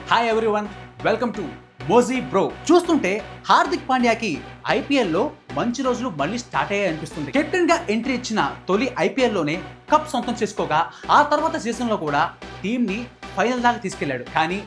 Hi everyone, welcome to Moji bro. చూస్తుంటే Hardik పాండ్యాకి IPL లో మంచి రోజులు మళ్ళీ స్టార్ట్ అయ్యాయి అనిపిస్తుంది. కెప్టెన్ గా ఎంట్రీ ఇచ్చిన తొలి ఐపీఎల్ లోనే కప్ సొంతం చేసుకోగా ఆ తర్వాత సీజన్ లో కూడా టీం ని ఫైనల్ దాకా తీసుకెళ్లాడు. కానీ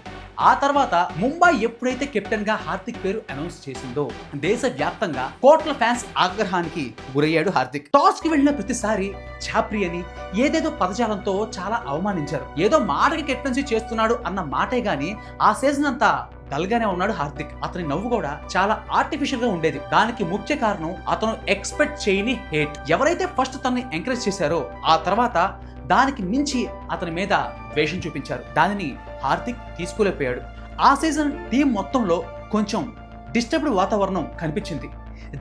ఆ తర్వాత ముంబై ఎప్పుడైతే కెప్టెన్ గా హార్దిక్ పేరు అనౌన్స్ చేసిందో దేశవ్యాప్తంగా కోట్ల ఫ్యాన్స్ ఆగ్రహానికి గురయ్యాడు హార్దిక్. టాస్ కి వెళ్ళిన ప్రతిసారి ఛాప్రి అని ఏదేదో పదజాలంతో చాలా అవమానించారు. ఏదో మాటకి కెప్టెన్సీ చేస్తున్నాడు అన్న మాటే గాని ఆ సీజన్ అంతా డల్గానే ఉన్నాడు హార్దిక్. అతని నవ్వు కూడా చాలా ఆర్టిఫిషియల్ గా ఉండేది. దానికి ముఖ్య కారణం అతను ఎక్స్పెక్ట్ చేయని హేట్. ఎవరైతే ఫస్ట్ తనని ఎంకరేజ్ చేశారో ఆ తర్వాత దానికి మించి అతని మీద ద్వేషం చూపించారు. దానిని హార్దిక్ తీసుకోలేకపోయాడు. ఆ సీజన్ టీం మొత్తంలో కొంచెం డిస్టర్బ్డ్ వాతావరణం కనిపించింది.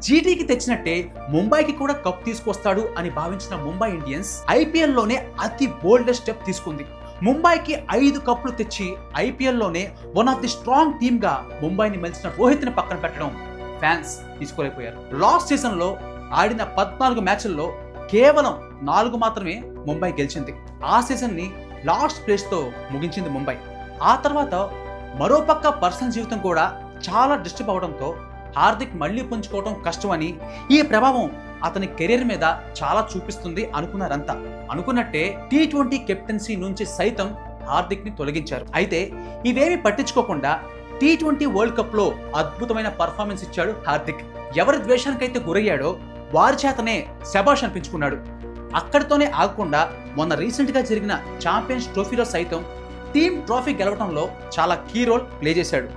జీటీకి తెచ్చినట్టే ముంబైకి కూడా కప్ తీసుకొస్తాడు అని భావించిన ముంబై ఇండియన్స్ ఐపీఎల్ లోనే అతి బోల్డెస్ట్ స్టెప్ తీసుకుంది. ముంబైకి 5 కప్పులు తెచ్చి ఐపీఎల్ లోనే one of the strong team గా ముంబైని మలిచిన రోహిత్ ని పక్కన పెట్టడం ఫ్యాన్స్ తీసుకోలేకపోయారు. లాస్ట్ సీజన్ లో ఆడిన 14 మ్యాచ్ల్లో కేవలం 4 మాత్రమే ముంబై గెలిచింది. ఆ సీజన్ ని లాస్ట్ ప్లేస్ తో ముగించింది ముంబై. ఆ తర్వాత మరోపక్క పర్సనల్ జీవితం కూడా చాలా డిస్టర్బ్ అవడంతో హార్దిక్ మళ్లీ పుంజుకోవడం కష్టమని, ఈ ప్రభావం అతని కెరీర్ మీద చాలా చూపిస్తుంది అనుకున్నారంతా. అనుకున్నట్టే T20 కెప్టెన్సీ నుంచి సైతం హార్దిక్ ని తొలగించారు. అయితే ఇవేమి పట్టించుకోకుండా T20 వరల్డ్ కప్ లో అద్భుతమైన పర్ఫార్మెన్స్ ఇచ్చాడు హార్దిక్. ఎవరి ద్వేషానికైతే గురయ్యాడో వారి చేతనే శబాష్ అనిపించుకున్నాడు. అక్కడితోనే ఆగకుండా మొన్న రీసెంట్ గా జరిగిన ఛాంపియన్స్ ట్రోఫీలో సైతం టీమ్ ట్రోఫీ గెలవడంలో చాలా కీ రోల్ ప్లే చేశాడు.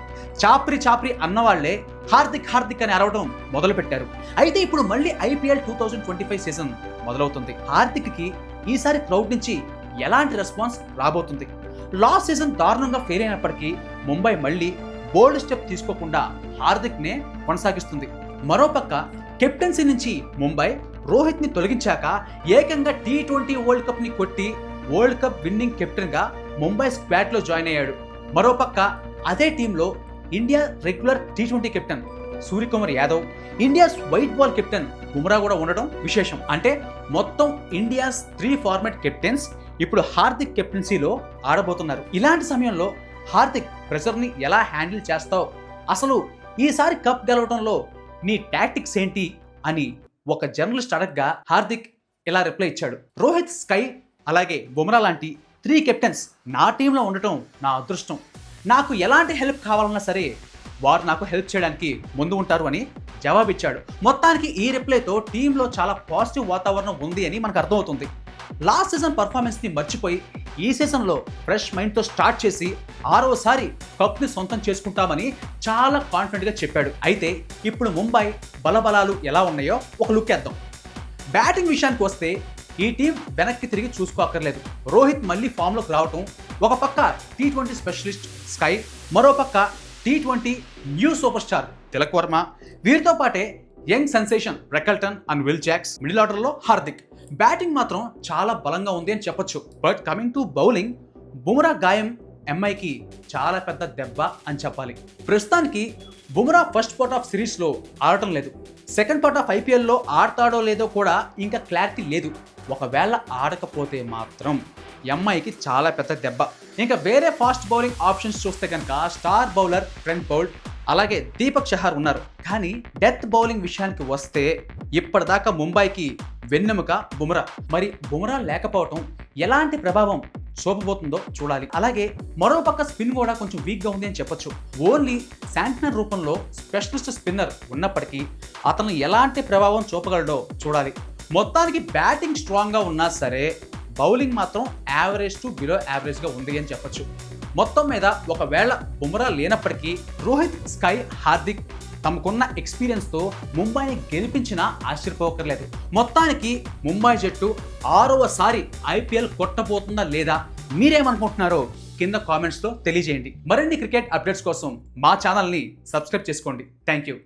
చాప్రి అన్నవాళ్లే హార్దిక్ అని అరవడం మొదలు పెట్టారు. అయితే ఇప్పుడు మళ్ళీ ఐపీఎల్ 2025 సీజన్ మొదలవుతుంది. హార్దిక్ కి ఈసారి క్రౌడ్ నుంచి ఎలాంటి రెస్పాన్స్ రాబోతుంది? లాస్ట్ సీజన్ దారుణంగా ఫెయిల్ అయినప్పటికీ ముంబై మళ్ళీ బోల్డ్ స్టెప్ తీసుకోకుండా హార్దిక్ నే కొనసాగిస్తుంది. మరోపక్క కెప్టెన్సీ నుంచి ముంబై రోహిత్ ని తొలగించాక ఏకంగా T20 వరల్డ్ కప్ ని కొట్టి వరల్డ్ కప్ విన్నింగ్ కెప్టెన్ గా ముంబై స్క్వాడ్ లో జాయిన్ అయ్యాడు. మరోపక్క అదే టీంలో India regular T20 captain Suryakumar Yadav, India's white ball captain Bumrah కూడా ఉండడం విశేషం. అంటే మొత్తం ఇండియాస్ 3 ఫార్మాట్ కెప్టెన్స్ ఇప్పుడు హార్దిక్ కెప్టెన్సీలో ఆడబోతున్నారు. ఇలాంటి సమయంలో హార్దిక్ ప్రెషర్ ని ఎలా హ్యాండిల్ చేస్తావు, అసలు ఈసారి కప్ గెలవడంలో నీ టాక్టిక్స్ ఏంటి అని ఒక జర్నలిస్ట్ అడగగా హార్దిక్ ఇలా రిప్లై ఇచ్చాడు. రోహిత్, స్కై అలాగే బుమ్రా లాంటి 3 కెప్టెన్స్ నా టీంలో ఉండటం నా అదృష్టం. నాకు ఎలాంటి హెల్ప్ కావాలన్నా సరే వారు నాకు హెల్ప్ చేయడానికి ముందు ఉంటారు అని జవాబిచ్చాడు. మొత్తానికి ఈ రిప్లైతో టీంలో చాలా పాజిటివ్ వాతావరణం ఉంది అని మనకు అర్థమవుతుంది. లాస్ట్ సీజన్ పర్ఫార్మెన్స్ ని మర్చిపోయి ఈ సీజన్ లో ఫ్రెష్ మైండ్ తో స్టార్ట్ చేసి 6వసారి కప్ ని సొంతం చేసుకుంటామని చాలా కాన్ఫిడెంట్ గా చెప్పాడు. అయితే ఇప్పుడు ముంబై బలబలాలు ఎలా ఉన్నాయో ఒక లుక్ వేద్దాం. బ్యాటింగ్ విషయానికి వస్తే ఈ టీం వెనక్కి తిరిగి చూసుకోక్కర్లేదు. రోహిత్ మళ్ళీ ఫామ్ లోకి రావటం, ఒక పక్క T20 స్పెషలిస్ట్ స్కై, మరోపక్క T20 new super star Tilak Varma, వీరితో పాటే young sensation Rickelton and Will Jacks, middle order లో హార్దిక్. బ్యాటింగ్ మాత్రం చాలా బలంగా ఉంది అని చెప్పొచ్చు. But coming to bowling, Bumrah గాయం ఎంఐకి చాలా పెద్ద దెబ్బ అని చెప్పాలి. ప్రస్తుతానికి Bumrah first part of series లో ఆడటం లేదు. సెకండ్ పార్ట్ ఆఫ్ ఐపీఎల్ లో ఆడతాడో లేదో కూడా ఇంకా క్లారిటీ లేదు. ఒకవేళ ఆడకపోతే మాత్రం ఎంఐకి చాలా పెద్ద దెబ్బ. ఇంకా వేరే ఫాస్ట్ బౌలింగ్ ఆప్షన్స్ చూస్తే కనుక స్టార్ బౌలర్ ట్రెంట్ బౌల్ట్ అలాగే దీపక్ చహార్ ఉన్నారు. కానీ డెత్ బౌలింగ్ విషయానికి వస్తే ఇప్పటిదాకా ముంబైకి వెన్నెముక బుమ్రా. మరి బుమ్రా లేకపోవటం ఎలాంటి ప్రభావం చూపబోతుందో చూడాలి. అలాగే మరోపక్క స్పిన్ కూడా కొంచెం వీక్ గా ఉంది అని చెప్పొచ్చు. ఓన్లీ శాంట్నర్ రూపంలో స్పెషలిస్ట్ స్పిన్నర్ ఉన్నప్పటికీ అతను ఎలాంటి ప్రభావం చూపగలడో చూడాలి. మొత్తానికి బ్యాటింగ్ స్ట్రాంగ్ గా ఉన్నా సరే బౌలింగ్ మాత్రం యావరేజ్ టు బిలో యావరేజ్ గా ఉంది అని చెప్పొచ్చు. మొత్తం మీద ఒకవేళ బుమ్రా లేనప్పటికీ రోహిత్, స్కై, హార్దిక్ తమకున్న ఎక్స్పీరియన్స్తో ముంబైని గెలిపించినా ఆశ్చర్యపోకర్లేదు. మొత్తానికి ముంబై జట్టు 6వసారి ఐపీఎల్ కొట్టబోతుందా లేదా మీరేమనుకుంటున్నారో కింద కామెంట్స్లో తెలియజేయండి. మరిన్ని క్రికెట్ అప్డేట్స్ కోసం మా ఛానల్ని సబ్స్క్రైబ్ చేసుకోండి. Thank you.